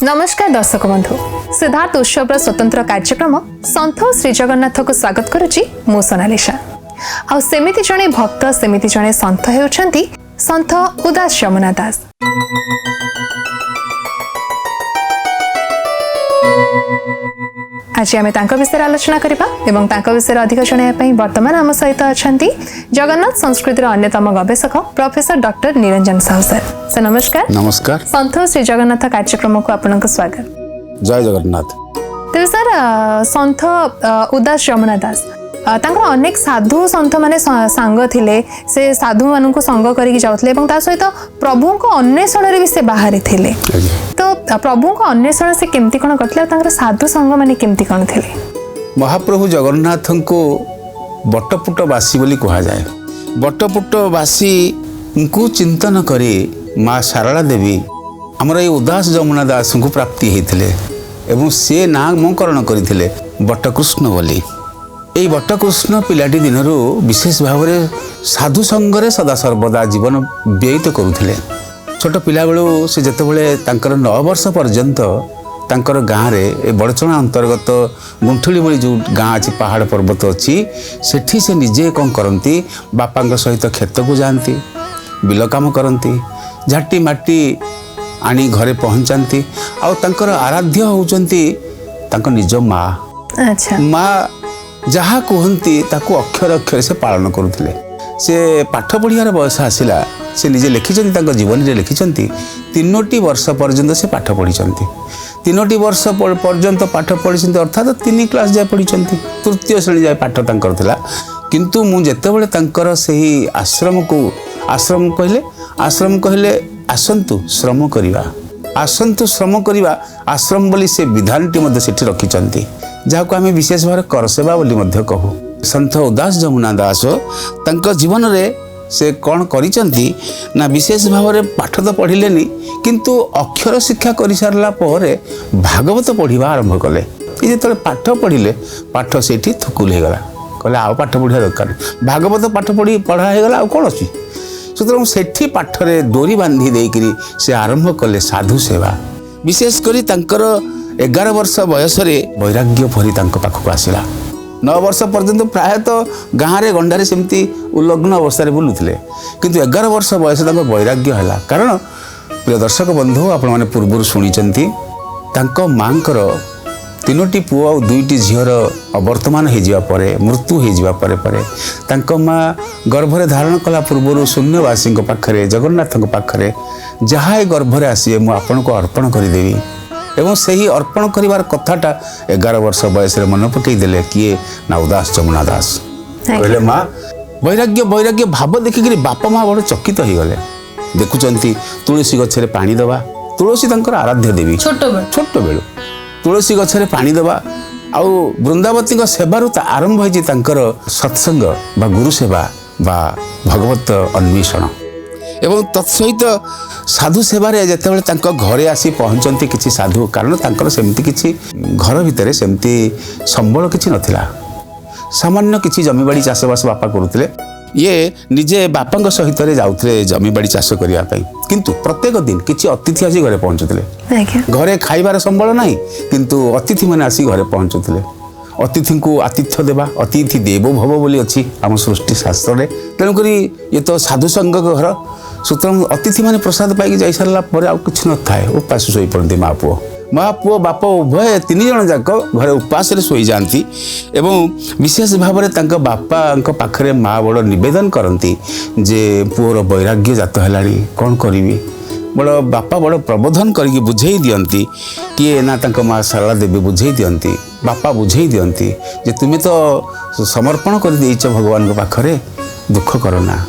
नमस्कार दर्शक बंधु सिद्धार्थ उत्सव स्वतंत्र कार्यक्रम संत श्री जगन्नाथ को स्वागत करुच्ची मु सोनालिशा आ सेमिति जणे भक्त सेमिति जणे संत हेउछंती संत उदास यमुना दास। आज आम तांको विषय आलोचना करबा एवं तांको विषय अधिक जणाया पई वर्तमान आम सहित अछंती जगन्नाथ संस्कृतिर अन्यतम गवेषक professor doctor Niranjan Sahu sir. Sir नमस्कार। नमस्कार। संत श्री जगन्नाथ कार्यक्रम को आपनक स्वागत। जय जगन्नाथ। तेज सर संत उदास यमुना दास तांकर अनेक साधु संत माने सांग थिले से साधु मानन को संग करिक जाउथले एवं ता सहित प्रभु को अन्वेषण रे भी से बाहर थिले। तो प्रभु को अन्वेषण से केमती कोन करथले तांकर साधु संग माने केमती कोन थिले? महाप्रभु जगन्नाथ को बटपुटवासी बोली कहा जाए। बटपुटवासी को चिंतन करी माँ शारदा देवी हमर ये उदास यमुना दास को प्राप्ति होते एवं से नामकरण करथिले बटकृष्ण बोली। यही बटकृष्ण पिलाटी दिनरू विशेष भाव में साधु संगरे सदा सर्वदा जीवन व्यतीत करुथिले। छोट पिला बेलू से जेतेबेले तांकर 9 वर्ष पर्यंत तांकर गाँव रे बड़चणा अंतर्गत गुंठुली बोली जो गाँ अच्छी पहाड़ पर्वत अच्छी सेठी से निजे कौन करती बापा सहित खेत को जाती बिल काम करती झाटी माटी आनी घरे पहुँचाती आर आराध्य होउचंती तांकर निज माँ। अच्छा। माँ जहाँ कहती ताकू अक्षर अक्षर से पालन करुले। से पाठ पढ़ियार बयस आसला से निजे लिखिं जीवन में लिखिं 3 वर्ष पर्यंत से पाठ पढ़ी 3 वर्ष पर्यंत पाठ पढ़ी अर्थात 3 क्लास जाए पढ़ी तृतीय श्रेणी जाए पाठ तांकर किंतु मु जेतेबेले तांकर सही आश्रम को आश्रम कहले आसंतु श्रम करिवा आसंतु श्रम करिवा आश्रम बोली से विधानटी मध्य सेठी रखिचंती जहाँ को आम विशेष भाव कर सेवा बोली मध्य कहू। संत उदास यमुना दास तांको जीवन रे से कौन करिचंती ना विशेष भाव में पाठ तो पढ़िलेनी किंतु अक्षर शिक्षा कर सारा पर भागवत पढ़ा आरंभ कले। ये जो पाठ पढ़िले पाठ से थुकुल होगला कहले आउ पाठ पढ़ा दरकार भागवत पाठ पढ़ा होगला आउ कौन अच्छी सुतरां सेठी पाठरे डोरी बांधी देकरी से आरंभ कले साधु सेवा। विशेषकर तांकर 11 वर्ष बयस वैराग्य भरी पाखक आसला। 9 वर्ष पर्यंत प्रायतः गाँव में गंडारे सेमती उल्लग्न अवस्था बुलूले किंतु 11 वर्ष बयस वैराग्य है। कारण प्रिय दर्शक बंधु आपण मैंने पूर्व शुणी माँ 3टी पुओ और 2टी झीर अवर्तमान मृत्यु हो माँ गर्भरे धारण कला पूर्व शून्यवासी पाखे जगन्नाथ पाखे जहाँ गर्भरे आसीए मुझे आपन को अर्पण करदेवी एवं सही अर्पण करिवार कथाटा 11 वर्ष बयस मन पकईदे किए ना उदास यमुना दास कहले माँ वैराग्य वैराग्य भाव देखिक बापा माँ बड़ चकित हो गले। देखुंत तुलसी गछरे पानी दबा तुलसी तांकर आराध्य देवी छोट बेलू तुलसी गछरे पानी दबा आउ वृंदावती सेवारू आरंभ होती सत्संग बा गुरु सेवा बा भगवत अन्वेषण एवं तत्सहित साधु सेवारे जेतेबेले तांको घरे आसी पहुंचती किसी साधु कारण तांकर सेमती किसी घर भितर सेमती संबल किसी नथिला सामान्य किसी जमीबाड़ी चाषबास बापा करुले ये निजे बापा सहित जाऊे जमीबाड़ी चाष करने किंतु प्रत्येक दिन किसी अतिथि आसी घरे पहुंचुले घरे खाइबार संबल नहीं किंतु अतिथि मैंने आसी घरे पहुंचुले अतिथि को आतिथ्य देवा अतिथि देवो भव बोली अच्छी आम सृष्टि शास्त्र तेणुक ये तो साधु संघ घर सुतरां अतिथि मैंने प्रसाद पाई जा सारा किछ न थाए उपास शोई पड़ती माँ पुओ बाप उभय 3 जन जाक घरे उपास शोई जाती एवं विशेष भाव में बापा पाखे माँ बड़ नवेदन करती जे पुओर वैराग्य जात है कौन करी बड़ बापा बड़ प्रबोधन करके बुझे दियंती किए ना माँ शारदा देवी बुझे दियंती बापा बुझे दियंती जे तुम्हें तो समर्पण कर देइछ भगवान पाखरे दुख करना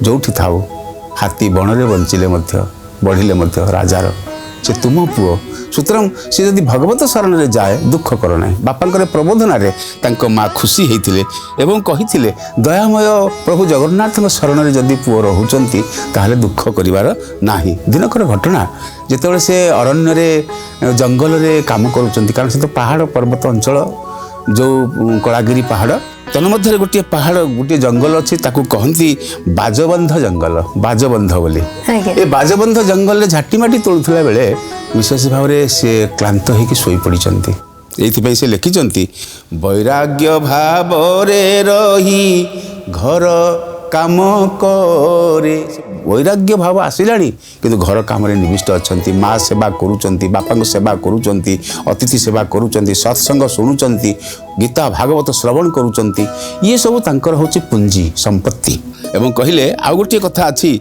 जोठी थाऊ हाथी बणरे बंचिले बढ़िले राजार से तुम पुओ सुतरां से जदि भगवत शरण रे जाए दुख कर ना बापा प्रबोधन माँ खुशी होते एवं कही दयामय प्रभु जगन्नाथ शरण रे जदि पुओ रोचंती ताहले दुख करिवार नाही। दिनकर घटना जेतेबेले से अरण्य रे जंगल रे काम करुचंती कारण से तो पहाड़ पर्वत अंचल जो कलागिरी पहाड़ ତନ୍ମଧ୍ୟରେ ଗୋଟିଏ ପାହାଡ଼ ଗୋଟିଏ ଜଙ୍ଗଲ ଅଛି, ତାକୁ କହନ୍ତି ବାଜବନ୍ଧ ଜଙ୍ଗଲ, ବାଜବନ୍ଧ ବୋଲି। ଆଜ୍ଞା। ଏ ବାଜବନ୍ଧ ଜଙ୍ଗଲରେ ଝାଟିମାଟି ତୋଳୁଥିଲା ବେଳେ ବିଶେଷ ଭାବରେ ସେ କ୍ଳାନ୍ତ ହେଇକି ଶୋଇପଡ଼ିଛନ୍ତି। ଏଇଥିପାଇଁ ସେ ଲେଖିଛନ୍ତି, ବୈରାଗ୍ୟ ଭାବରେ ରହି ଘର କାମ କରେ। ବୈରାଗ୍ୟ ଭାବ ଆସିଲାଣି କିନ୍ତୁ ଘର କାମରେ ନିବିଷ୍ଟ ଅଛନ୍ତି। ମା ସେବା କରୁଛନ୍ତି, ବାପାଙ୍କ ସେବା କରୁଛନ୍ତି, ଅତିଥି ସେବା କରୁଛନ୍ତି, ସତ୍ସଙ୍ଗ ଶୁଣୁଛନ୍ତି, ଗୀତା ଭାଗବତ ଶ୍ରବଣ କରୁଛନ୍ତି। ଇଏ ସବୁ ତାଙ୍କର ହେଉଛି ପୁଞ୍ଜି ସମ୍ପତ୍ତି। ଏବଂ କହିଲେ ଆଉ ଗୋଟିଏ କଥା ଅଛି,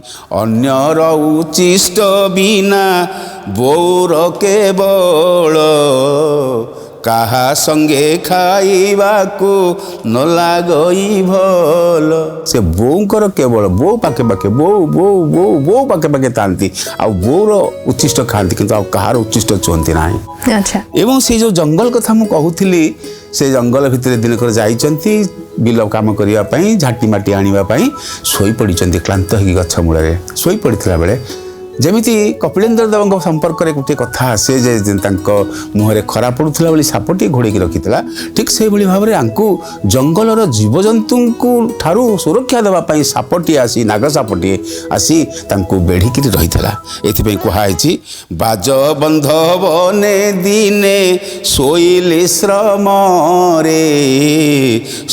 ଅନ୍ୟର ଉଚ୍ଚିଷ୍ଟ ବିନା ବୋଉର କେବଳ କାହା ସଙ୍ଗେ ଖାଇବାକୁ ନ ଲାଗଇ ଭଲ। ସେ ବୋଉଙ୍କର କେବଳ ବୋଉ ପାଖେ ପାଖେ ବୋଉ ବୋଉ ବୋଉ ବୋଉ ପାଖେ ପାଖେ ଥାନ୍ତି, ଆଉ ବୋଉର ଉଚ୍ଚିଷ୍ଟ ଖାଆନ୍ତି କିନ୍ତୁ ଆଉ କାହାର ଉଚ୍ଚିଷ୍ଟ ଚୁହନ୍ତି ନାହିଁ। ଆଚ୍ଛା। ଏବଂ ସେ ଯେଉଁ ଜଙ୍ଗଲ କଥା ମୁଁ କହୁଥିଲି, ସେ ଜଙ୍ଗଲ ଭିତରେ ଦିନକର ଯାଇଛନ୍ତି ବିଲ କାମ କରିବା ପାଇଁ, ଝାଟି ମାଟି ଆଣିବା ପାଇଁ, ଶୋଇପଡ଼ିଛନ୍ତି କ୍ଳାନ୍ତ ହେଇକି ଗଛ ମୂଳରେ। ଶୋଇପଡ଼ିଥିଲା ବେଳେ ଯେମିତି କପିଳେନ୍ଦ୍ର ଦେବଙ୍କ ସମ୍ପର୍କରେ ଗୋଟିଏ କଥା ଆସେ ଯେ ତାଙ୍କ ମୁହଁରେ ଖରା ପଡ଼ୁଥିଲା ବୋଲି ସାପଟିଏ ଘୋଡ଼େଇକି ରଖିଥିଲା, ଠିକ୍ ସେଇଭଳି ଭାବରେ ଆଙ୍କୁ ଜଙ୍ଗଲର ଜୀବଜନ୍ତୁଙ୍କୁ ଠାରୁ ସୁରକ୍ଷା ଦେବା ପାଇଁ ସାପଟିଏ ଆସି, ନାଗ ସାପଟିଏ ଆସି ତାଙ୍କୁ ବେଢ଼ିକିରି ରହିଥିଲା। ଏଥିପାଇଁ କୁହାହେଇଛି, ବାଜବନ୍ଧ ବନେ ଦିନେ ଶୋଇଲେ ଶ୍ରମରେ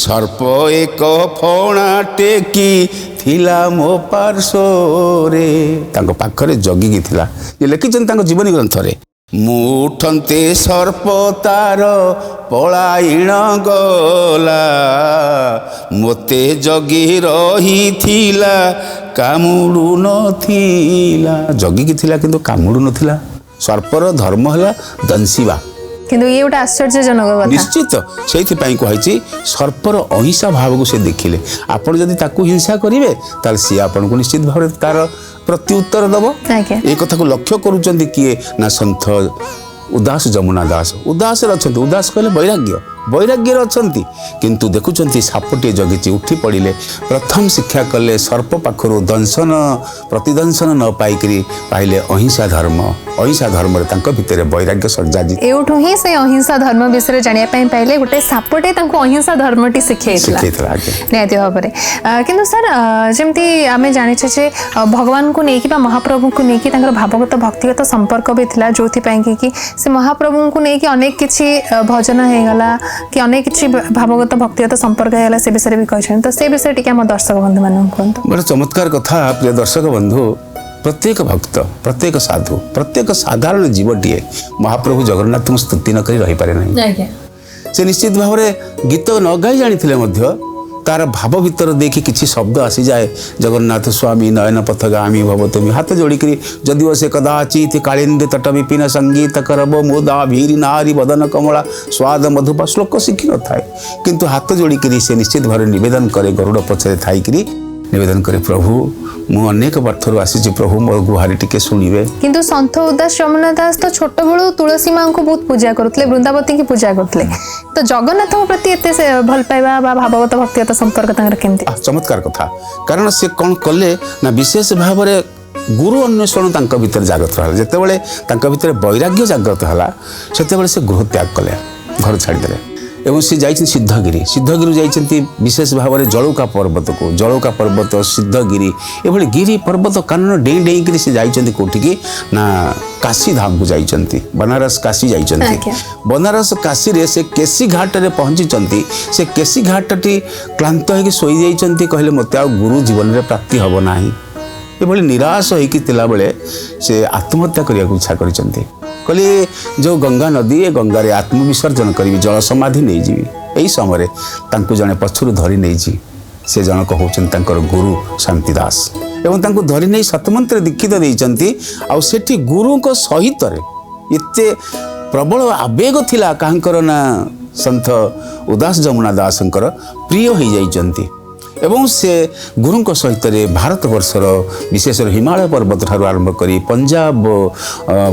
ସର୍ପ ଏକ ଫଣା ଟେକି ଥିଲା ମୋ ପାର୍ଶ୍ୱରେ। ତାଙ୍କ ପାଖରେ ଜଗିକି ଥିଲା। ଯେ ଲେଖିଛନ୍ତି ତାଙ୍କ ଜୀବନୀ ଗ୍ରନ୍ଥରେ, ମୁଁ ଉଠନ୍ତେ ସର୍ପ ତାର ପଳାଇଣ ଗଲା, ମୋତେ ଜଗି ରହିଥିଲା କାମୁଡ଼ୁ ନଥିଲା। ଜଗିକି ଥିଲା କିନ୍ତୁ କାମୁଡ଼ୁ ନଥିଲା। ସର୍ପର ଧର୍ମ ହେଲା ଦଂଶିବା। କିନ୍ତୁ ଇଏ ଗୋଟେ ଆଶ୍ଚର୍ଯ୍ୟଜନକ କଥା। ନିଶ୍ଚିତ, ସେଇଥିପାଇଁ କୁହାଯାଇଛି ସର୍ପର ଅହିଂସା ଭାବକୁ ସେ ଦେଖିଲେ। ଆପଣ ଯଦି ତାକୁ ହିଂସା କରିବେ ତାହେଲେ ସିଏ ଆପଣଙ୍କୁ ନିଶ୍ଚିତ ଭାବରେ ତାର ପ୍ରତି ଉତ୍ତର ଦେବ। ଆଜ୍ଞା। ଏ କଥାକୁ ଲକ୍ଷ୍ୟ କରୁଛନ୍ତି କିଏ ନା ସନ୍ଥ ଉଦାସ ଯମୁନା ଦାସ। ଉଦାସରେ ଅଛନ୍ତି। ଉଦାସ କହିଲେ ବୈରାଗ୍ୟ, ବୈରାଗ୍ୟରେ ଅଛନ୍ତି କିନ୍ତୁ ଦେଖୁଛନ୍ତି ସାପଟିଏ ଜଗିଛି। ଉଠି ପଡ଼ିଲେ, ପ୍ରଥମ ଶିକ୍ଷା କଲେ ସର୍ପ ପାଖରୁ ଦଂଶନ ପ୍ରତିଦଂଶନ ନ ପାଇକରି ପାଇଲେ ଅହିଂସା ଧର୍ମ। ଅହିଂସା ଧର୍ମରେ ତାଙ୍କ ଭିତରେ ବୈରାଗ୍ୟ ସଞ୍ଜାଜି। ଏଉଠୁ ହିଁ ସେ ଅହିଂସା ଧର୍ମ ବିଷୟରେ ଜାଣିବା ପାଇଁ ପାଇଲେ। ଗୋଟେ ସାପଟେ ତାଙ୍କୁ ଅହିଂସା ଧର୍ମଟି ଶିଖେଇଥିଲା। ନିହାତି ଭାବରେ। କିନ୍ତୁ ସାର୍ ଯେମିତି ଆମେ ଜାଣିଛେ ଯେ ଭଗବାନଙ୍କୁ ନେଇକି ବା ମହାପ୍ରଭୁଙ୍କୁ ନେଇକି ତାଙ୍କର ଭାବଗତ ଭକ୍ତିଗତ ସମ୍ପର୍କ ବି ଥିଲା, ଯୋଉଥିପାଇଁ କି ସେ ମହାପ୍ରଭୁଙ୍କୁ ନେଇକି ଅନେକ କିଛି ଭଜନ ହେଇଗଲା କି ଅନେକ କିଛି ଭାବଗତ ଭକ୍ତିଗତ ସମ୍ପର୍କ ହେଇଗଲା, ସେ ବିଷୟରେ ବି କହିଛନ୍ତି। ତ ସେ ବିଷୟରେ ଟିକେ ଆମ ଦର୍ଶକ ବନ୍ଧୁ ମାନଙ୍କୁ କୁହନ୍ତୁ। ଗୋଟେ ଚମତ୍କାର କଥା ପ୍ରିୟ ଦର୍ଶକ ବନ୍ଧୁ, ପ୍ରତ୍ୟେକ ଭକ୍ତ, ପ୍ରତ୍ୟେକ ସାଧୁ, ପ୍ରତ୍ୟେକ ସାଧାରଣ ଜୀବଟିଏ ମହାପ୍ରଭୁ ଜଗନ୍ନାଥଙ୍କୁ ସ୍ତୁତି ନ କରି ରହିପାରେ ନାହିଁ। ସେ ନିଶ୍ଚିତ ଭାବରେ ଗୀତ ନ ଗାଇ ଜାଣିଥିଲେ ମଧ୍ୟ ତାର ଭାବ ଭିତର ଦେଇକି କିଛି ଶବ୍ଦ ଆସିଯାଏ, ଜଗନ୍ନାଥ ସ୍ୱାମୀ ନୟନ ପଥଗାମୀ ଭବ ତୁମି। ହାତ ଯୋଡ଼ିକିରି ଯଦିଓ ସେ କଦାଚିତ୍ କାଳିନ୍ଦେ ତଟ ବିପିନ ସଙ୍ଗୀତ କରବ ମୁଦା ଭୀରି ନାରୀ ବଦନ କମଳା ସ୍ୱାଦ ମଧୁପା ଶ୍ଲୋକ ଶିଖିନଥାଏ, କିନ୍ତୁ ହାତ ଯୋଡ଼ିକିରି ସେ ନିଶ୍ଚିତ ଭାବରେ ନିବେଦନ କରେ। ଗରୁଡ଼ ପଛରେ ଥାଇକିରି ନିବେଦନ କରେ, ପ୍ରଭୁ ମୁଁ ଅନେକ ପାଠରୁ ଆସିଛି, ପ୍ରଭୁ ମୋ ଗୁହାରି ଟିକେ ଶୁଣିବେ। କିନ୍ତୁ ସନ୍ଥ ଉଦାସ ଯମୁନା ଦାସ ତ ଛୋଟବେଳୁ ତୁଳସୀ ମାଙ୍କୁ ବହୁତ ପୂଜା କରୁଥିଲେ, ବୃନ୍ଦାବତୀଙ୍କୁ ପୂଜା କରୁଥିଲେ। ତ ଜଗନ୍ନାଥଙ୍କ ପ୍ରତି ଏତେ ଭଲ ପାଇବା ବା ଭାବଗତ ଭକ୍ତିଗତ ସମ୍ପର୍କ ତାଙ୍କର କେମିତି? ଚମତ୍କାର କଥା। କାରଣ ସେ କ'ଣ କଲେ ନା ବିଶେଷ ଭାବରେ ଗୁରୁ ଅନ୍ୱେଷଣ ତାଙ୍କ ଭିତରେ ଜାଗ୍ରତ ହେଲା। ଯେତେବେଳେ ତାଙ୍କ ଭିତରେ ବୈରାଗ୍ୟ ଜାଗ୍ରତ ହେଲା ସେତେବେଳେ ସେ ଗୃହ ତ୍ୟାଗ କଲେ, ଘର ଛାଡ଼ିଦେଲେ ଏବଂ ସେ ଯାଇଛନ୍ତି ସିଦ୍ଧଗିରି। ସିଦ୍ଧଗିରି ଯାଇଛନ୍ତି ବିଶେଷ ଭାବରେ ଜଳୌକା ପର୍ବତକୁ। ଜଳୌକା ପର୍ବତ, ସିଦ୍ଧଗିରି, ଏଭଳି ଗିରି ପର୍ବତ କାନନ ଡେଇଁ ଡେଇଁକିରି ସେ ଯାଇଛନ୍ତି କୋଉଠିକି ନା କାଶୀ ଧାମକୁ ଯାଇଛନ୍ତି, ବନାରସ କାଶୀ ଯାଇଛନ୍ତି। ବନାରସ କାଶୀରେ ସେ କେଶୀ ଘାଟରେ ପହଞ୍ଚିଛନ୍ତି। ସେ କେଶୀ ଘାଟଟି କ୍ଳାନ୍ତ ହେଇକି ଶୋଇଯାଇଛନ୍ତି। କହିଲେ ମୋତେ ଆଉ ଗୁରୁ ଜୀବନରେ ପ୍ରାପ୍ତି ହେବ ନାହିଁ। ଏଭଳି ନିରାଶ ହେଇକି ଥିଲାବେଳେ ସେ ଆତ୍ମହତ୍ୟା କରିବାକୁ ଇଚ୍ଛା କରିଛନ୍ତି। କହିଲେ ଯେଉଁ ଗଙ୍ଗା ନଦୀ, ଏ ଗଙ୍ଗାରେ ଆତ୍ମବିସର୍ଜନ କରିବି, ଜଳ ସମାଧି ନେଇଯିବି। ଏହି ସମୟରେ ତାଙ୍କୁ ଜଣେ ପଛରୁ ଧରି ନେଇଛି। ସେ ଜଣକ ହେଉଛନ୍ତି ତାଙ୍କର ଗୁରୁ ଶାନ୍ତି ଦାସ ଏବଂ ତାଙ୍କୁ ଧରି ନେଇ ସତମନ୍ତ୍ର ଦୀକ୍ଷିତ ଦେଇଛନ୍ତି। ଆଉ ସେଠି ଗୁରୁଙ୍କ ସହିତରେ ଏତେ ପ୍ରବଳ ଆବେଗ ଥିଲା କାହାଙ୍କର ନା ସନ୍ଥ ଉଦାସ ଯମୁନା ଦାସଙ୍କର ପ୍ରିୟ ହେଇଯାଇଛନ୍ତି। एवं से गुरुंक सहित भारत वर्षर विशेष हिमालय पर्वत ठार आरंभ करी पंजाब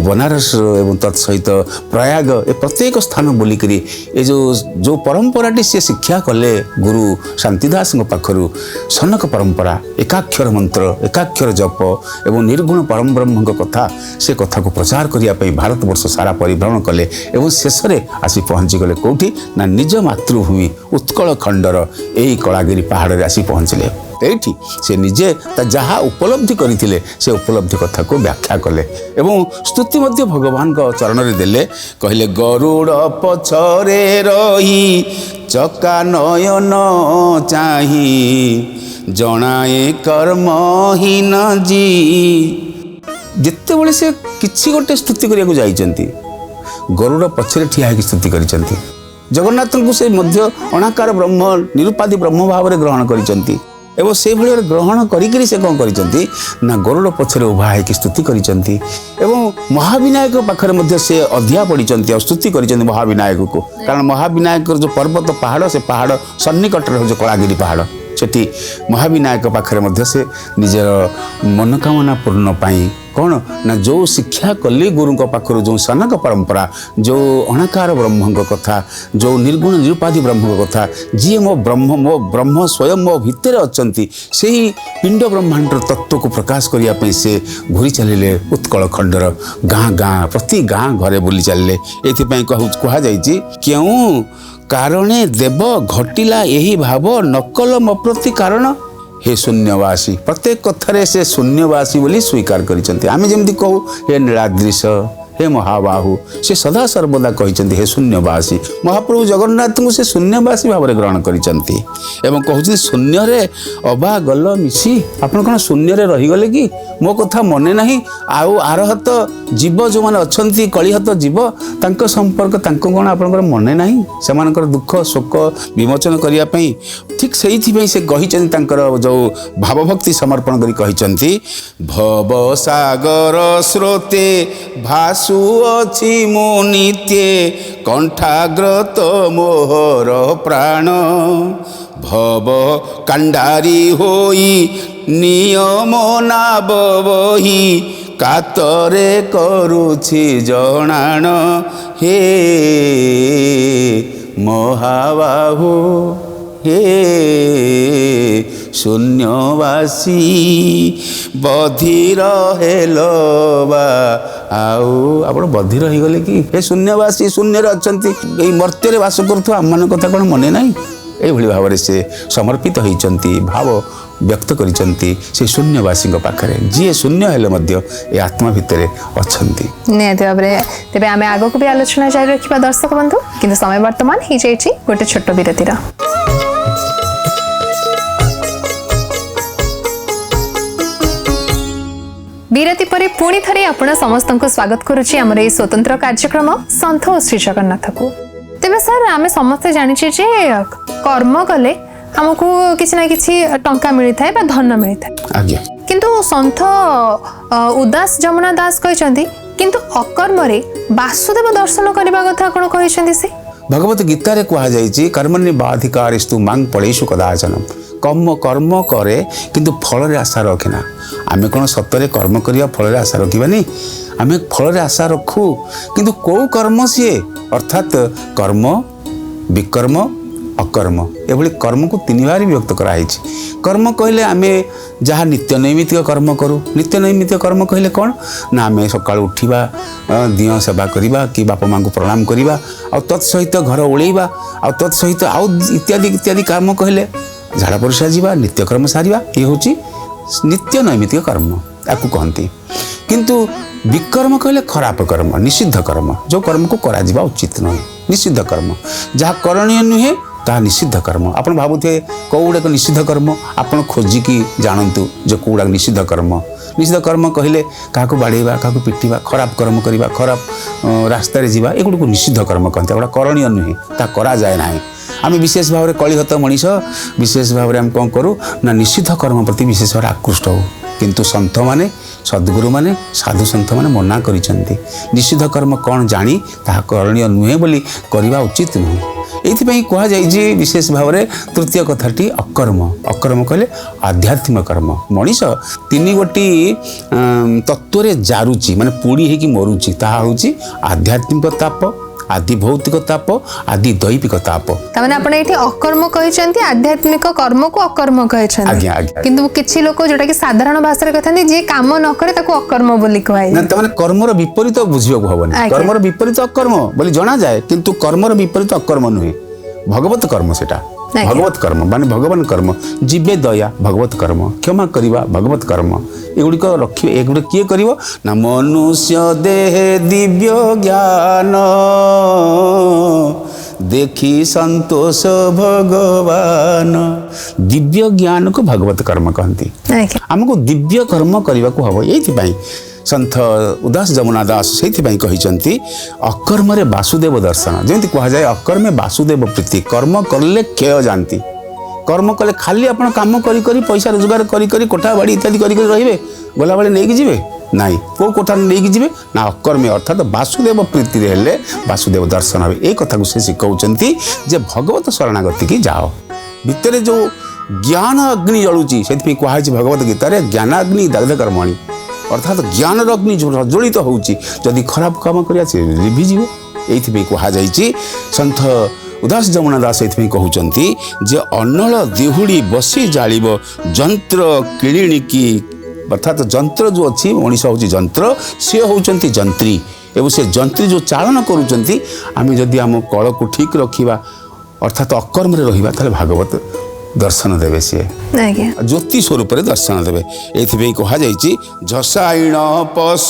बनारस एवं तत्सहित प्रयाग ए प्रत्येक स्थान बुलिकी ये जो परंपराटी से शिक्षा कले गुरु शांतिदास पाखु सनक परंपरा एकाक्षर मंत्र एकाक्षर जप एवं निर्गुण परम ब्रह्म कथा से कथा को प्रचार करने भारत वर्ष सारा परिभ्रमण कले एवं शेष में आसी पहुँची गले कौटी ना निज मातृभूमि उत्कल खंडर यही कलागिरी पहाड़ रे आसी पहुँचले एठी से निजे जहाँ उपलब्धि करथिले से उपलब्धि कथा को व्याख्या कले एवं स्तुति मध्य भगवान को चरण रे देले कहले गरुड़ पछरे रही चका नयन चाही जनाए कर्महीन जी जिते बड़े से किसी गोटे स्तुति करने जाइछंती गरुड़ पछरे ठिया होकर स्तुति करिसंती जगन्नाथ को से मध्य अनाकार ब्रह्म निरुपाधि ब्रह्म भाव में ग्रहण करिसंती एवं से भाई ग्रहण करी से कौन करिसंती ना गरुड़ पछरे उभा होकर स्तुति करिसंती एवं महाविनायक पाखरे मध्य से अध्या पड़िसंती और स्तुति करिसंती महाविनायक को कारण महाविनायक जो पर्वत पहाड़ से पहाड़ सन्निकट जो कलागिरी पहाड़ सेठी महाविनायक पाखरे मध्य से निजर मनोकामना पूर्ण पाई कौन ना जो शिक्षा कली गुरु पाखर जो सनक परंपरा जो अनाकार ब्रह्म कथा जो निर्गुण निरुपाधि ब्रह्म कथा जी मो ब्रह्म स्वयं मो भितर अच्छा से ही पिंड ब्रह्मांड तत्व को प्रकाश करने से घूरी चलिए उत्कल खंडर गाँ गाँ प्रति गाँ घरे बुली चलिए ये कहुई क्यों कारणे देव घटिला यही भाव नकल मप्रति कारण हे शून्यवासी प्रत्येक कथारे से शून्यवासी बोली स्वीकार करिसंती आमे जेमती कहू हे नीलाद्रीश हे महाबाहु से सदा सर्वदा कहिसंती हे शून्यवासी महाप्रभु जगन्नाथ को से शून्यवासी भाव में ग्रहण करिसंती एवं कहउछी शून्य रे अबा गल मिसी आपण कोन शून्य रे रही गले कि मो कथा मने नहीं आउ आरहत जीव जो माने अछंती कलिहत जीव तांको संपर्क तांको कोन आपनकर मने नहीं सेमानकर दुख शोक विमोचन करिया पई ठीक सेही पई से कहिसंती तांकर जो भावभक्ति समर्पण करी कहिसंती भव सागर स्रोते भासु अछि मो नित्ये कंठाग्रत मोहर प्राण भव कांडारी होई नियम नाब बही कातरे करुछि जणाण हे महाबाहु हे शून्यवासी बधिर हेलबा आउ आप बधिर हो गले कि हे शून्यवासी शून्य अच्छी यही मर्त्य बास करुवा आम कथा कौन मने ना ये भाव से समर्पित होती भाव व्यक्त करिसंती से शून्यवासी पाखरे जी शून्य हेले मध्य ए आत्मा भितर अच्छी निहाती भाव में तेज आम आग को भी आलोचना जारी रखा दर्शक बंधु किंतु समय वर्तमान हो जाइए गोटे छोट विरतिर विरति परे पुणी थरे आपण समस्त को स्वागत करुच्ची आमर ये स्वतंत्र कार्यक्रम सन्थ और श्री जगन्नाथ को तेरे सर आम समस्ते जाचे जे कर्म कले आमको किसी ना किसी टंका मिलता है धन मिलता है किंतु सन्थ उदास जमुना दास कहते किंतु अकर्म रे वासुदेव दर्शन करने कथा कौन कहते से भगवत गीता रे कहा जायछि कर्मण्य बाधिकारिस्तु मांग पड़ेशु कदाचन कर्म करे किंतु फल रे आशा रखना आमे कोन सत्तरे कर्म करिया फल रे आशा रखिबानी आमे फल रे आशा रखू किंतु को कर्म सी अर्थात कर्म विकर्म अकर्म एभली कर्म को तीन बार विभक्त कराई कर्म कहले आमे जहाँ नित्य नैमित्तिक कर्म करूँ नित्य नैमित्तिक कर्म कहले कौन ना आमे सकाळ उठिबा दिय सेवा करिबा कि बापा माँ को प्रणाम करिबा आ तत्सहित घर ओळेइबा आ तत्सहित आउ इत्यादि इत्यादि कर्म कहले झाड़ा परिस्रा जावा नित्यकर्म सारिबा ये होची नित्य नैमित्तिक कर्म याकू कहती किंतु विकर्म कहले खराब कर्म निषिद्ध कर्म जो कर्म को करा जिबा उचित नहे निषिद्ध कर्म जहाँ करणीय नुहे ता निषिद्ध कर्म आपण भावुथे कौड़ाक निषिद्ध कर्म आपण खोजिकी जानतु जो कौड़ाक निषिद्ध कर्म कहले क्या बाड़ेबा क्या पिटिबा खराब कर्म करवा खराब रास्तार जावा एगुड़ को निषिद्ध कर्म कहते गोटा करणीय नुहे ता करा जाए ना आम विशेष भाव में कलिहत मनीष विशेष भाव में आम कौन करूँ ना निषिद्ध कर्म प्रति विशेष भाव आकृष्ट हो किंतु सन्थ माने सद्गुरु माने साधु सन्थ माने मना करिसंती निषिद्ध कर्म कौन जानी ताहा करणीय नुहे बोली करवा उचित नुहे ये कहुई विशेष भाव में तृतीय कथाटी अकर्म। अकर्म कहले आध्यात्मिक कर्म। मनीष तीन गोटी तत्व जारुची माने पूड़ी होगी मरुची, ताहा होची आध्यात्मिक ताप, आदि भौतिक ताप, आदि दैविक ताप। तामाने आपण एठी अकर्म कहिसंती, आध्यात्मिक कर्म को अकर्म कहिसंती। आज्ञा आज्ञा। किंतु किछि लोक जोटा कि साधारण भाषा रे कहथांती जे काम न करे ताको अकर्म बोली कहै ना। तामाने कर्मर विपरीत बुझियो हबनी। कर्मर विपरीत अकर्म बोली जणा जाए, किंतु कर्मर विपरीत अकर्म नुहे, भगवत कर्म सेटा। भगवत कर्म माने भगवान कर्म, जीवे दया भगवत कर्म, क्षमा करिवा भगवत कर्म। एगुड़िक रखिए, एगुड़ किए करिवो ना मनुष्य देह दिव्य ज्ञान देखी संतोष भगवान। दिव्य ज्ञान को भगवत कर्म कहती। आमको दिव्य कर्म करने को हम ये सन्थ उदास जमुना दास से कहते अकर्म वासुदेव दर्शन। जमी कहुए अकर्मे वासुदेव प्रीति। कर्म करले क्षय जानती। कर्म कले खाली आप कम करी पैसा रोजगार करी कोठा बाड़ी इत्यादि करी रहिबे, गला बेले नहीं जीवे नाई को कोठा नहीं जीवे ना। अकर्मे अर्थात वासुदेव प्रीति हेले वासुदेव दर्शन हे। एक कथा को से शिखाउछंती जे भगवत शरणागति की जाओ। भितर जो ज्ञान अग्नि जलुची से कहुई भगवत गीता रे ज्ञानाग्नि दग्ध कर्मणि। अर्थात ज्ञान अग्नि जो प्रज्वलित होउची जदि खराब काम करिया से लिभिजिवो। एइथि कहुई सन्थ उदास जमुना दास ये कहते जे अनल देहुड़ी बसी जालिब जंत्र किणिकी। अर्थात जंत्र जो अच्छी मनीष हूँ जंत्र, सी होती जंत्री एवं से जंत्री जो चालन करुँच आम जदि आम कल को ठीक रखा अर्थात अकर्म रहा ताले भागवत दर्शन देवे। सी ज्योति स्वरूप दर्शन देवे। ये कहुई झसाइण पस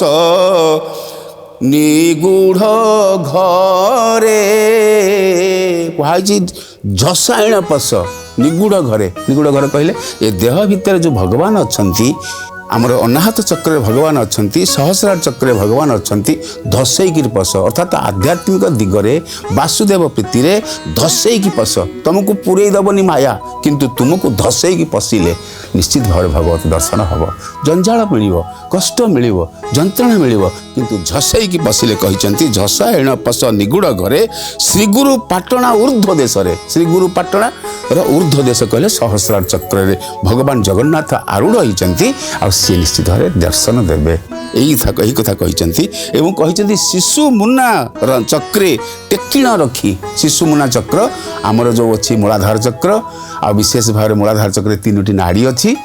निगूढ़ घरे। कहुई झसाइण पस निगूढ़ घरे। निगूढ़ घर कहले ये देह भितर जो भगवान अच्छी आमर अनाहत चक्र भगवान अच्छी, सहस्रार चक्र भगवान अच्छी, धसईकी पस अर्थात आध्यात्मिक दिगरे वासुदेव प्रीति रे धसईकी पस। तुमको पूरे दबनी माया, किंतु तुमको धसईकी पशिले निश्चित भाव भगवत दर्शन हम। जंजाल मिल, कष्ट मिल, जंत्रणा मिल, किंतु झसईकी पशिले कहते झसाएण पस निगूढ़ घरे श्रीगुरु पाटणा ऊर्ध्व देश। श्रीगुरु पाटणा ऊर्ध्व देश कहले सहस्रार चक्र भगवान जगन्नाथ आरूढ़ होती सी निश्चित भाव दर्शन देवे। यही कथा कहते शिशु मुना चक्रे टेकिण रखी। शिशु मुना चक्र आमर जो अच्छी मूलाधार चक्र आ विशेष भाव मूलाधार चक्र तीनोटी नाड़ी अच्छी।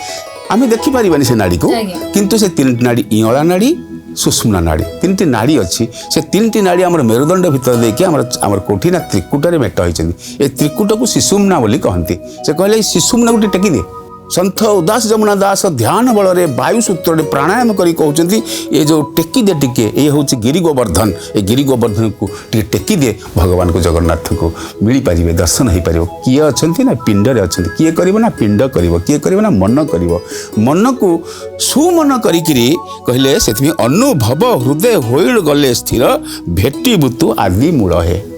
आम देखिपारे से नाड़ी को, किंतु से तीन नाड़ी इंला नाड़ी सुषुम्ना नाड़ी तीन नाड़ी अच्छी। से तीन नाड़ी आम मेरुदंड भितर देखिए आमर कोठी ना त्रिकुटे मेट होती। ये त्रिकुट को शिशुम्ना बोली कहती। से कहले शिशुम्ना गोटे टेकी दे। सन्थ उदास जमुना दास ध्यान बल वायु सूत्र प्राणायाम करी कहते ये जो टेकी दे टिके ये हूँ गिरी गोवर्धन। ये गिरी गोवर्धन को टे टेकी दे भगवान को जगन्नाथ को मिल पारे दर्शन हो पार। किए अच्छा ना पिंडरे अच्छा किए कर ना पिंड कर किए कर ना मन कर। मन को सुमन करी कहले से अनुभव हृदय होइल गले स्थिर भेटी बुतु आदि मूल है।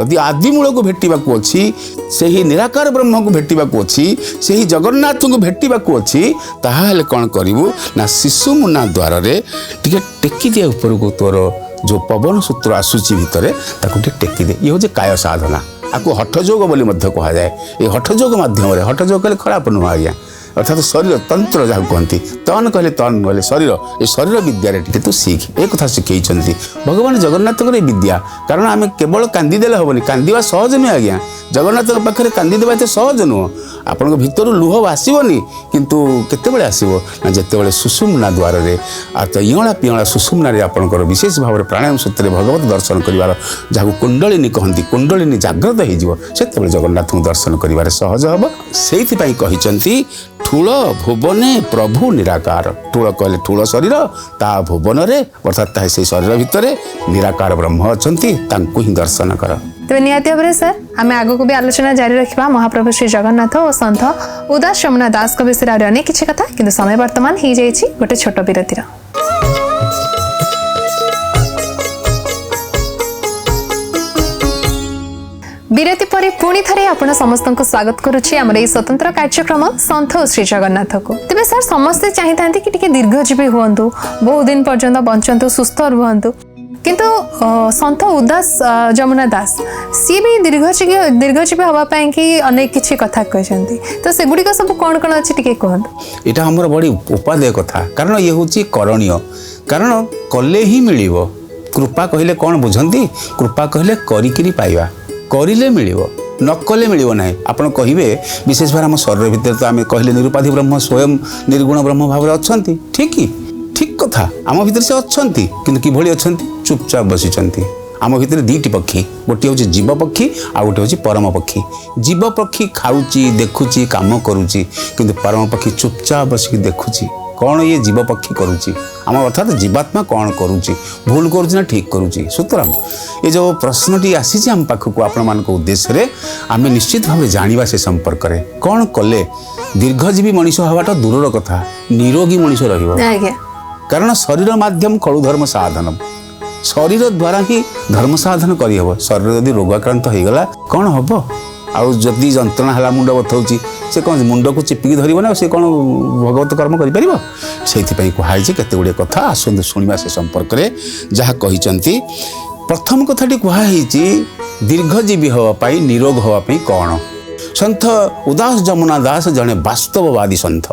यदि आदिमूल को भेटवाक अच्छी से ही निराकार ब्रह्म को भेटवाक अच्छी से ही जगन्नाथ को भेटवाक अच्छी ताहले कौन करिवु ना शिशु मुना द्वार टे टेकी दिए ऊपर को तोर जो पवन सूत्र आसूची भितर ताको टेकी दे। ये हूँ काय साधना। आपको हठयोग बोली कह जाए। ये हठयोग माध्यम हठयोग कले खराब नुह आज्ञा। अर्थात शरीर तंत्र जहाँ कहती तन कहले तन कहले शरीर। ये शरीर विद्या टे तू शिख। एक कथा शिखई भगवान जगन्नाथ विद्या। कारण आम केवल कांदीदेले हेनी, कांदा सहज नुहे आज्ञा। जगन्नाथ पाखे कांदीदेवा एत सहज नुह। आपण भीतर लुह आसबनी, किंतु केतेबेले आसो ना जितेबाला सुषुम्ना द्वार इंला पिंला सुषुम्ना आपंकर विशेष भाव में प्राणायाम सूत्र भगवत दर्शन कर जहाँ कुंडलिनी कहती कुंडलिनी जाग्रत होते जगन्नाथ को दर्शन कर सहज हम। से कहते ठूल भुवने प्रभु निराकार। ठूल कहले ठूल शरीर ता भुवन रे अर्थात से शरीर भितर निराकार ब्रह्म अच्छा ही दर्शन कर। तेज निहाती भाव सर आम आग को भी आलोचना जारी रखा महाप्रभु श्री जगन्नाथ और सन्थ उदास जमुना दास विषय और अनेक किसी कथा, किंतु समय वर्तमान हो जाए गोटे छोट विरतिर। विरति पर पुणी थे आपण समस्त को स्वागत करुच्ची आम स्वतंत्र कार्यक्रम सन्थ श्री जगन्नाथ को। तेज सर समस्ते चाहता कि दीर्घजीवी हूँ, बहुत दिन पर्यंत बंचतु सुस्थ रुहतु, କିନ୍ତୁ ସନ୍ଥ ଉଦାସ ଯମୁନା ଦାସ ସିଏ ବି ଦୀର୍ଘଜୀବୀ ହେବା ପାଇଁ କି ଅନେକ କିଛି କଥା କହିଛନ୍ତି ତ ସେଗୁଡ଼ିକ ସବୁ କ'ଣ କ'ଣ ଅଛି ଟିକେ କୁହନ୍ତୁ। ଏଇଟା ଆମର ବଡ଼ି ଉପାଦେୟ କଥା କାରଣ ଇଏ ହେଉଛି କରଣୀୟ କାରଣ କଲେ ହିଁ ମିଳିବ। କୃପା କହିଲେ କ'ଣ ବୁଝନ୍ତି? କୃପା କହିଲେ କରିକିରି ପାଇବା କରିଲେ ମିଳିବ ନ କଲେ ମିଳିବ ନାହିଁ। ଆପଣ କହିବେ ବିଶେଷ ଭାବରେ ଆମ ଶରୀର ଭିତରେ ତ ଆମେ କହିଲେ ନିରୁପାଧି ବ୍ରହ୍ମ ସ୍ୱୟଂ ନିର୍ଗୁଣ ବ୍ରହ୍ମ ଭାବରେ ଅଛନ୍ତି ଠିକ୍ କଥା ଆମ ଭିତରେ ସେ ଅଛନ୍ତି କିନ୍ତୁ କିଭଳି ଅଛନ୍ତି? ଚୁପଚାପ ବସିଛନ୍ତି। ଆମ ଭିତରେ ଦୁଇଟି ପକ୍ଷୀ ଗୋଟିଏ ହେଉଛି ଜୀବ ପକ୍ଷୀ ଆଉ ଗୋଟେ ହେଉଛି ପରମ ପକ୍ଷୀ। ଜୀବ ପକ୍ଷୀ ଖାଉଛି ଦେଖୁଛି କାମ କରୁଛି କିନ୍ତୁ ପରମ ପକ୍ଷୀ ଚୁପଚାପ ବସିକି ଦେଖୁଛି କ'ଣ ଇଏ ଜୀବ ପକ୍ଷୀ କରୁଛି ଆମ ଅର୍ଥାତ୍ ଜୀବାତ୍ମା କ'ଣ କରୁଛି ଭୁଲ କରୁଛି ନା ଠିକ୍ କରୁଛି। ସୁତରାଂ ଏ ଯେଉଁ ପ୍ରଶ୍ନଟି ଆସିଛି ଆମ ପାଖକୁ ଆପଣମାନଙ୍କ ଉଦ୍ଦେଶ୍ୟରେ ଆମେ ନିଶ୍ଚିତ ଭାବରେ ଜାଣିବା ସେ ସମ୍ପର୍କରେ କ'ଣ କଲେ ଦୀର୍ଘଜୀବୀ ମଣିଷ ହେବାଟା ଦୂରର କଥା ନିରୋଗୀ ମଣିଷ ରହିବ। କାରଣ ଶରୀର ମାଧ୍ୟମ ଖଳୁ ଧର୍ମ ସାଧନ ଶରୀର ଦ୍ୱାରା ହିଁ ଧର୍ମ ସାଧନ କରିହେବ। ଶରୀର ଯଦି ରୋଗାକ୍ରାନ୍ତ ହେଇଗଲା କ'ଣ ହେବ? ଆଉ ଯଦି ଯନ୍ତ୍ରଣା ହେଲା ମୁଣ୍ଡ ବଥଉଛି ସେ କ'ଣ ମୁଣ୍ଡକୁ ଚିପିକି ଧରିବ ନା ସେ କ'ଣ ଭଗବତ କର୍ମ କରିପାରିବ? ସେଇଥିପାଇଁ କୁହାଯାଇଛି କେତେ ଗୁଡ଼ିଏ କଥା ଆସନ୍ତୁ ଶୁଣିବା ସେ ସମ୍ପର୍କରେ ଯାହା କହିଛନ୍ତି। ପ୍ରଥମ କଥାଟି କୁହାହେଇଛି ଦୀର୍ଘଜୀବୀ ହେବା ପାଇଁ ନିରୋଗ ହେବା ପାଇଁ କ'ଣ? ସନ୍ଥ ଉଦାସ ଯମୁନା ଦାସ ଜଣେ ବାସ୍ତବବାଦୀ ସନ୍ଥ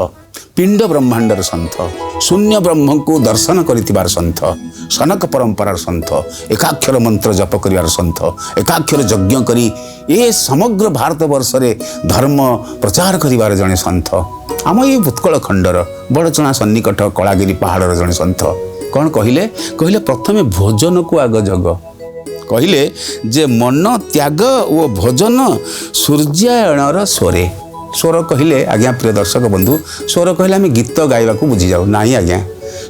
ପିଣ୍ଡ ବ୍ରହ୍ମାଣ୍ଡର ସନ୍ଥ ଶୂନ୍ୟ ବ୍ରହ୍ମଙ୍କୁ ଦର୍ଶନ କରିଥିବାର ସନ୍ଥ ସନକ ପରମ୍ପରାର ସନ୍ଥ ଏକାକ୍ଷର ମନ୍ତ୍ର ଜପ କରିବାର ସନ୍ଥ ଏକାକ୍ଷର ଯଜ୍ଞ କରି ଏ ସମଗ୍ର ଭାରତ ବର୍ଷରେ ଧର୍ମ ପ୍ରଚାର କରିବାର ଜଣେ ସନ୍ଥ ଆମ ଏଇ ଉତ୍କଳ ଖଣ୍ଡର ବଡ଼ଚଣା ସନ୍ନିକଟ କଳାଗିରି ପାହାଡ଼ର ଜଣେ ସନ୍ଥ। କ'ଣ କହିଲେ? ପ୍ରଥମେ ଭୋଜନକୁ ଆଗ ଜଗ କହିଲେ ଯେ ମନ ତ୍ୟାଗ ଓ ଭୋଜନ ସୂର୍ଯ୍ୟାୟଣର ସ୍ୱରେ। ସ୍ୱର କହିଲେ ଆଜ୍ଞା ପ୍ରିୟ ଦର୍ଶକ ବନ୍ଧୁ ସ୍ୱର କହିଲେ ଆମେ ଗୀତ ଗାଇବାକୁ ବୁଝିଯାଉ ନାହିଁ ଆଜ୍ଞା।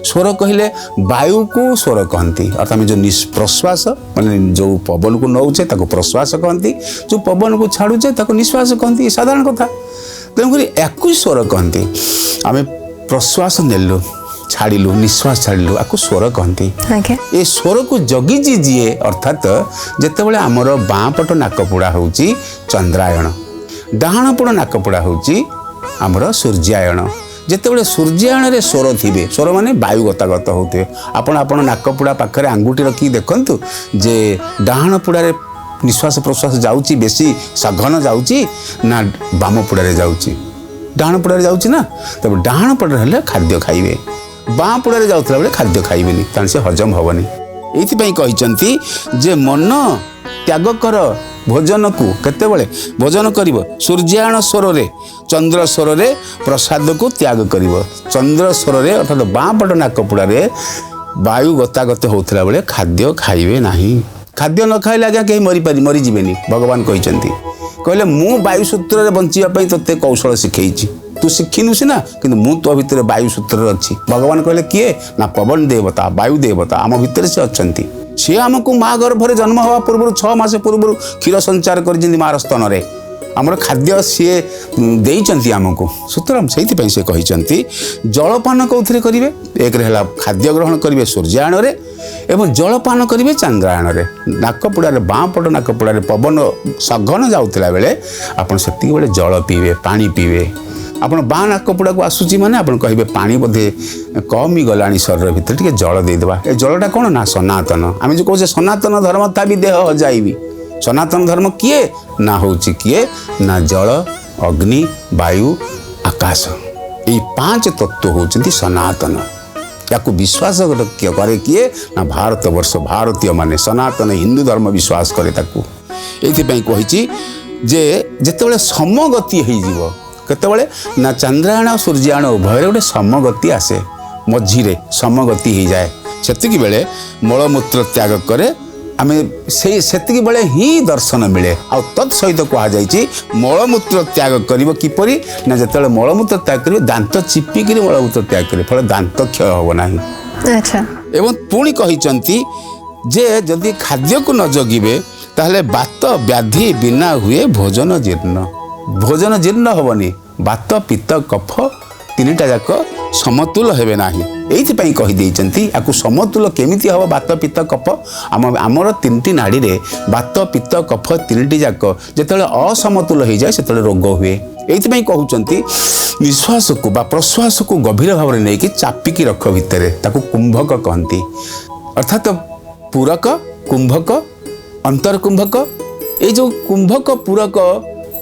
ସ୍ୱର କହିଲେ ବାୟୁକୁ ସ୍ୱର କହନ୍ତି ଅର୍ଥାତ୍ ଆମେ ଯେଉଁ ପ୍ରଶ୍ୱାସ ମାନେ ଯେଉଁ ପବନକୁ ନେଉଛେ ତାକୁ ପ୍ରଶ୍ୱାସ କହନ୍ତି ଯେଉଁ ପବନକୁ ଛାଡ଼ୁଛେ ତାକୁ ନିଶ୍ୱାସ କହନ୍ତି ସାଧାରଣ କଥା। ତେଣୁକରି ୟାକୁ ସ୍ୱର କହନ୍ତି। ଆମେ ପ୍ରଶ୍ୱାସ ନେଲୁ ଛାଡ଼ିଲୁ ନିଶ୍ୱାସ ଛାଡ଼ିଲୁ ଆକୁ ସ୍ୱର କହନ୍ତି। ଏ ସ୍ୱରକୁ ଜଗିଛି ଯିଏ ଅର୍ଥାତ୍ ଯେତେବେଳେ ଆମର ବାଁ ପଟ ନାକ ପୋଡ଼ା ହେଉଛି ଚନ୍ଦ୍ରାୟଣ ଡାହାଣ ପଟ ନାକ ପୋଡ଼ା ହେଉଛି ଆମର ସୂର୍ଯ୍ୟାୟଣ। ଯେତେବେଳେ ସୂର୍ଯ୍ୟାୟଣରେ ସ୍ୱର ଥିବେ ସ୍ୱର ମାନେ ବାୟୁ ଗତାଗତ ହେଉଥିବେ ଆପଣ ନାକ ପୋଡ଼ା ପାଖରେ ଆଙ୍ଗୁଠି ରଖିକି ଦେଖନ୍ତୁ ଯେ ଡାହାଣ ପୋଡ଼ାରେ ନିଶ୍ୱାସ ପ୍ରଶ୍ୱାସ ଯାଉଛି ବେଶୀ ସଘନ ଯାଉଛି ନା ବାମ ପୋଡ଼ାରେ ଯାଉଛି? ଡାହାଣ ପୋଡ଼ାରେ ଯାଉଛି ନା ତେବେ ଡାହାଣ ପୋଡ଼ାରେ ହେଲେ ଖାଦ୍ୟ ଖାଇବେ ବାଁ ପୋଡ଼ାରେ ଯାଉଥିଲା ବେଳେ ଖାଦ୍ୟ ଖାଇବେନି କାରଣ ସେ ହଜମ ହେବନି। ଏଇଥିପାଇଁ କହିଛନ୍ତି ଯେ ମନ ତ୍ୟାଗ କର ଭୋଜନକୁ କେତେବେଳେ ଭୋଜନ କରିବ? ସୂର୍ଯ୍ୟାୟଣ ସ୍ୱରରେ ଚନ୍ଦ୍ର ସ୍ୱରରେ ପ୍ରସାଦକୁ ତ୍ୟାଗ କରିବ। ଚନ୍ଦ୍ର ସ୍ୱରରେ ଅର୍ଥାତ୍ ବାଁ ପଟ ନାକ ପୋଡ଼ାରେ ବାୟୁ ଗତାଗତ ହେଉଥିଲା ବେଳେ ଖାଦ୍ୟ ଖାଇବେ ନାହିଁ। ଖାଦ୍ୟ ନ ଖାଇଲେ ଆଜ୍ଞା କେହି ମରିଯିବେନି ଭଗବାନ କହିଛନ୍ତି। କହିଲେ ମୁଁ ବାୟୁ ସୂତ୍ରରେ ବଞ୍ଚିବା ପାଇଁ ତୋତେ କୌଶଳ ଶିଖେଇଛି ତୁ ଶିଖିନୁ ସିନା କିନ୍ତୁ ମୁଁ ତୋ ଭିତରେ ବାୟୁ ସୂତ୍ରରେ ଅଛି। ଭଗବାନ କହିଲେ କିଏ? ନା ପବନ ଦେବତା ବାୟୁ ଦେବତା ଆମ ଭିତରେ ସେ ଅଛନ୍ତି। ସିଏ ଆମକୁ ମା ଗର୍ଭରେ ଜନ୍ମ ହେବା ପୂର୍ବରୁ 6 ମାସ ପୂର୍ବରୁ କ୍ଷୀର ସଞ୍ଚାର କରିଛନ୍ତି ମାର ସ୍ତନରେ ଆମର ଖାଦ୍ୟ ସିଏ ଦେଇଛନ୍ତି ଆମକୁ। ସୁତରାଂ ସେଇଥିପାଇଁ ସେ କହିଛନ୍ତି ଜଳପାନ କେଉଁଥିରେ କରିବେ? ଏକରେ ହେଲା ଖାଦ୍ୟ ଗ୍ରହଣ କରିବେ ସୂର୍ଯ୍ୟାୟଣରେ ଏବଂ ଜଳପାନ କରିବେ ଚନ୍ଦ୍ରାୟଣରେ। ନାକପୋଡ଼ାରେ ବାଁ ପଟ ନାକପୋଡ଼ାରେ ପବନ ସଘନ ଯାଉଥିଲା ବେଳେ ଆପଣ ସେତିକି ବେଳେ ଜଳ ପିଇବେ ପାଣି ପିଇବେ। ଆପଣ ବାଁ ନାକପୋଡ଼ାକୁ ଆସୁଛି ମାନେ ଆପଣ କହିବେ ପାଣି ବୋଧେ କମି ଗଲାଣି ଶରୀର ଭିତରେ ଟିକେ ଜଳ ଦେଇଦେବା। ଏ ଜଳଟା କ'ଣ? ନା ସନାତନ। ଆମେ ଯେଉଁ କହୁଛେ ସନାତନ ଧର୍ମ ତା ବି ଦେହ ହଜାଇବି। ସନାତନ ଧର୍ମ କିଏ? ନା ହେଉଛି କିଏ? ନା ଜଳ ଅଗ୍ନି ବାୟୁ ଆକାଶ ଏଇ 5 ତତ୍ତ୍ୱ ହେଉଛନ୍ତି ସନାତନ। ୟାକୁ ବିଶ୍ୱାସ କରେ କିଏ? ନା ଭାରତବର୍ଷ ଭାରତୀୟ ମାନେ ସନାତନ ହିନ୍ଦୁ ଧର୍ମ ବିଶ୍ୱାସ କରେ ତାକୁ। ଏଇଥିପାଇଁ କହିଛି ଯେ ଯେତେବେଳେ ସମଗତି ହେଇଯିବ କେତେବେଳେ? ନା ଚନ୍ଦ୍ରାୟଣ ସୂର୍ଯ୍ୟାୟଣ ଉଭୟରେ ଗୋଟେ ସମଗତି ଆସେ ମଝିରେ ସମଗତି ହେଇଯାଏ ସେତିକି ବେଳେ ମଳମୂତ୍ର ତ୍ୟାଗ କରେ ଆମେ ସେତିକି ବେଳେ ହିଁ ଦର୍ଶନ ମିଳେ। ଆଉ ତତ୍ ସହିତ କୁହାଯାଇଛି ମଳମୂତ୍ର ତ୍ୟାଗ କରିବ କିପରି? ନା ଯେତେବେଳେ ମଳମୂତ୍ର ତ୍ୟାଗ କରିବ ଦାନ୍ତ ଚିପିକିରି ମଳମୂତ୍ର ତ୍ୟାଗ କରିବ ଫଳରେ ଦାନ୍ତ କ୍ଷୟ ହେବ ନାହିଁ। ଏବଂ ପୁଣି କହିଛନ୍ତି ଯେ ଯଦି ଖାଦ୍ୟକୁ ନ ଜଗିବେ ତାହେଲେ ବାତ ବ୍ୟାଧି ବିନା ହୁଏ ଭୋଜନ ଜୀର୍ଣ୍ଣ। ଭୋଜନ ଜୀର୍ଣ୍ଣ ହେବନି ବାତ ପିତ୍ତ କଫ ତିନିଟା ଯାକ ସମତୁଲ ହେବେ ନାହିଁ। ଏଇଥିପାଇଁ କହିଦେଇଛନ୍ତି ୟାକୁ ସମତୁଲ କେମିତି ହେବ ବାତ ପିତ୍ତ କଫ? ଆମର 3ଟି ନାଡ଼ିରେ ବାତ ପିତ୍ତ କଫ 3ଟି ଯାକ ଯେତେବେଳେ ଅସମତୁଲ ହେଇଯାଏ ସେତେବେଳେ ରୋଗ ହୁଏ। ଏଇଥିପାଇଁ କହୁଛନ୍ତି ନିଶ୍ୱାସକୁ ବା ପ୍ରଶ୍ୱାସକୁ ଗଭୀର ଭାବରେ ନେଇକି ଚାପିକି ରଖ ଭିତରେ ତାକୁ କୁମ୍ଭକ କହନ୍ତି। ଅର୍ଥାତ୍ पूरक कुंभक अंतरकुंभक ये जो कुंभक पूरक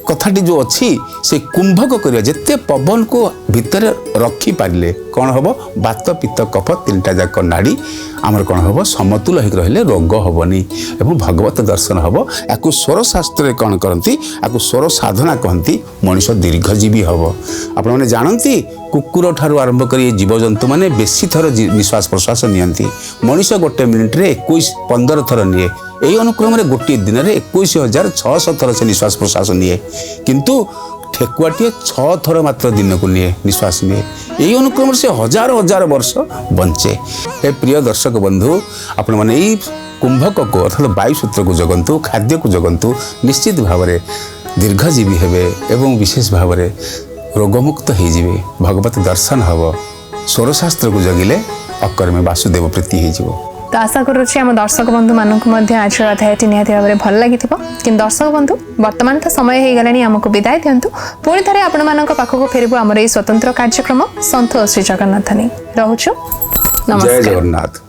कथाटी जो अच्छी से कुंभक करिया जिते पवन को भितर रखी पारे कौन हम बात पित्त कफ तीनटा जाक नाड़ी आमर कौन हम समतुल होकर रहिले रोग हेनी एवं भगवत दर्शन हम या स्वर शास्त्र कौन करती या स्वर साधना कहती मनीष दीर्घजीवी हम आपण मैंने जानती कुकुर ठारू आरंभ कर जीवजंतु मैंने बेसी थर निश्वास प्रश्वास नियंती मनीष गोटे मिनिट रे 21-15 थर निए यही अनुक्रम में गोटे दिन में 21,600 थर से निश्वास प्रश्वास निए किंतु ठेकुआटे 6 थर मात्र दिन को निए निश्वास निए यही अनुक्रम से हजार हजार वर्ष बंचे। हे प्रिय दर्शक बंधु आपण मैंने यही कुंभक को अर्थात वायुसूत्र को जगंतु खाद्य को जगंतु निश्चित भाव में दीर्घजीवी हेबे एवं विशेष भाव में रोगमुक्त हो भगवत दर्शन हम स्वरशास्त्र को जगिले अकर में वासुदेव प्रीति हो। तो आशा करुच्छे आम दर्शक बंधु मानक आज अध्यायटी निहाती भाव में भल लगी कि दर्शक बंधु वर्तमान तो समय हो गलानी आमको विदाय दिंतु पुणी थे आपण पाखक फेरबू आमर स्वतंत्र कार्यक्रम सन्थ श्री जगन्नाथ नहीं रोचु जय जगन्नाथ।